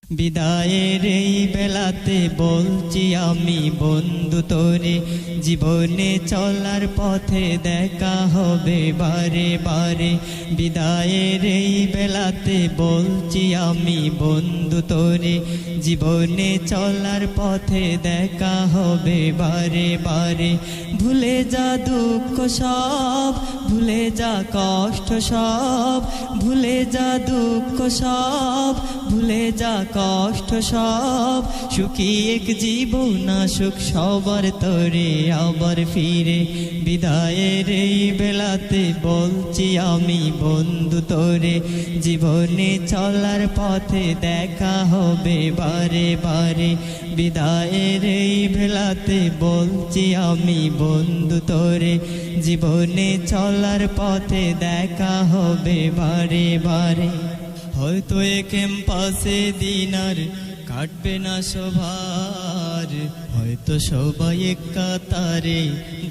বিদায়ের এই বেলাতে বলছি আমি বন্ধু তোরে, জীবনে চলার পথে দেখা হবে বারে বারে। বিদায়ের এই বেলাতে বলছি আমি বন্ধু তোরে, জীবনে চলার পথে দেখা হবে বারে বারে। ভুলে যা দুঃখ সব, ভুলে যা কষ্ট সব, ভুলে যা দুঃখ সব, ভুলে যা কষ্ট সব। সুখী এক জীবন আসুক সবার তরে আবার ফিরে। বিদায়ের এই বেলাতে বলছি আমি বন্ধু তোরে, জীবনে চলার পথে দেখা হবে বারে বারে। বিদায়ের এই বেলাতে বলছি আমি বন্ধু তোরে, জীবনে চলার পথে দেখা হবে বারে বারে। হয়তো এ ক্যাম্পাসে দিন আর কাটবে না সবার, হয়তো সবাই এক কাতারে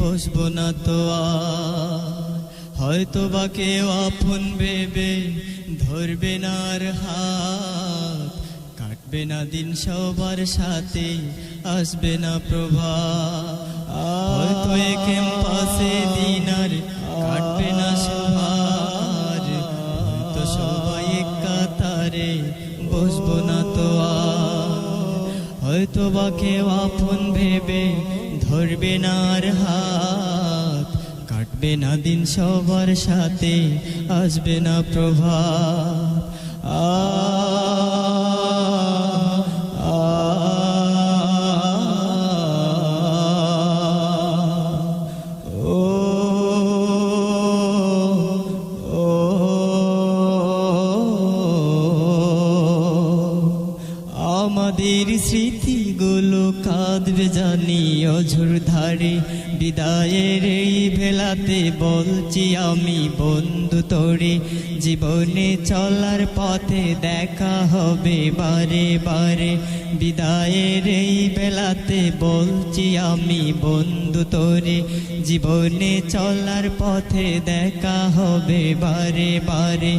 বসবো না তো আর। হয়তো বা কেউ আপন ভেবে ধরবে না আর হাত, কাটবে না দিন সবার সাথে আসবে না প্রভাত। হয়তো এ ক্যাম্পাসে দিন আর কাটবে না সবার, হয়তো সবাই এক কাতারে বসবো না তো আর। হয়তো বা কেউ আপন ভেবে ধরবে না আর হাত, কাটবে না দিন সবার সাথে আসবে না প্রভাত। আমাদের স্মৃতিগুলো কাঁদবে জানি অঝোর ধারে। বিদায়ের এই বেলাতে বলছি আমি বন্ধু তোরে, জীবনে চলার পথে দেখা হবে বারে বারে। বিদায়ের এই বেলাতে বলছি আমি বন্ধু তোরে, জীবনে চলার পথে দেখা হবে বারে বারে।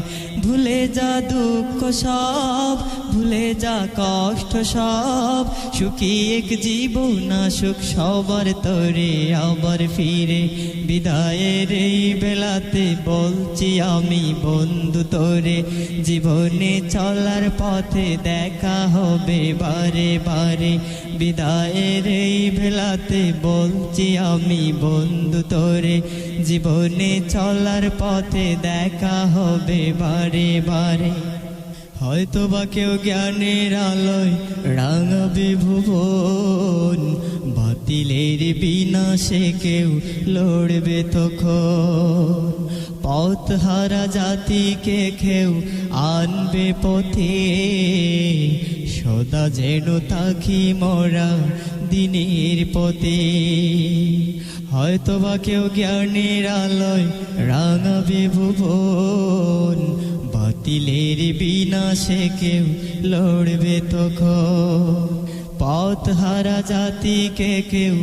ভুলে যা দুঃখ সব, ভুলে যা কষ্ট সব, সুখী এক জীবন আসুক সবার তরে আবার ফিরে। বিদায়ের এই বেলাতে বলছি আমি বন্ধু তোরে, জীবনে চলার পথে দেখা হবে বারে বারে। বিদায়ের এই বেলাতে বলছি আমি বন্ধু তোরে, জীবনে চলার পথে দেখা হবে বারে বারে। হয়তো বা কেউ জ্ঞানের আলোয় রাঙাবে ভুবন, বাতিলের বিনাশে কেউ লড়বে তখন। পথ হারা জাতিকে কেউ আনবে পথে, সদা যেন থাকি মোরা দিনের পথে। হয়তো বা কেউ জ্ঞানের আলোয় রাঙাবে ভুবন, বাতিলের বিনাশে কেউ লড়বে তখন। পথ হারা জাতিকে কেউ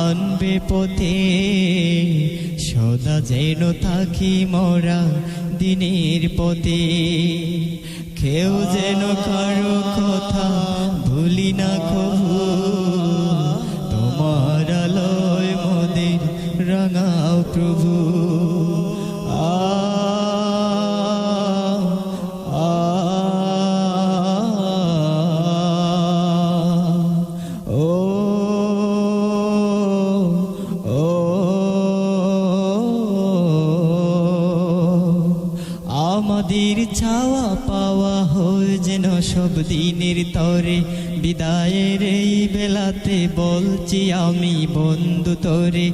আনবে পথে, সদা যেন থাকি মোরা দিনের পথে। কেউ যেন কারো কথা ভুলি না কভু, তোমার আলোয় মোদের রাঙাও প্রভু। আমাদের চাওয়া পাওয়া হয় যেন সব দিনের তরে। বিদায়ের এই বেলাতে বলছি আমি বন্ধু তোরে,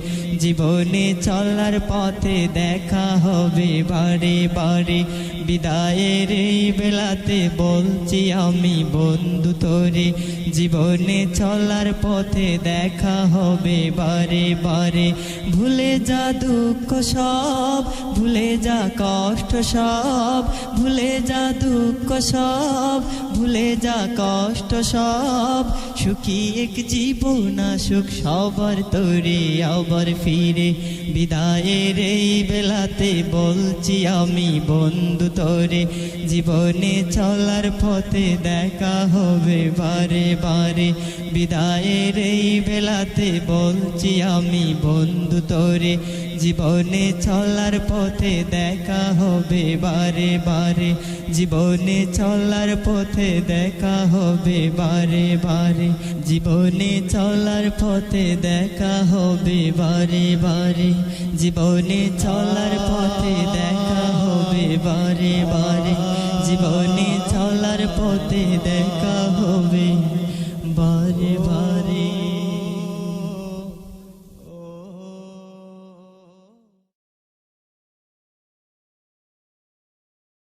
জীবনে চলার পথে দেখা হবে বারে বারে। বিদায়ের এই বেলাতে বলছি আমি বন্ধু তোরে, জীবনে চলার পথে দেখা হবে বারে বারে। ভুলে যা দুঃখ সব, ভুলে যা কষ্ট সব, ভুলে যা দুঃখ সব, ভুলে যা কষ্ট সব, সুখী এক জীবন আসুক সবার তরে আবার ফিরে। বিদায়ের এই বেলাতে বলছি আমি বন্ধু তোরে, জীবনে চলার পথে দেখা হবে বারে বারে। বিদায়ের এই বেলাতে বলছি আমি বন্ধু তোরে, জীবনে চলার পথে দেখা হবে বারে বারে। জীবনে চলার পথে দেখা হবে বারে বারে। জীবনে চলার পথে দেখা হবে বারে বারে। জীবনে চলার পথে দেখা হবে বারে বারে। জীবনে চলার পথে দেখা হবে বারে বারে।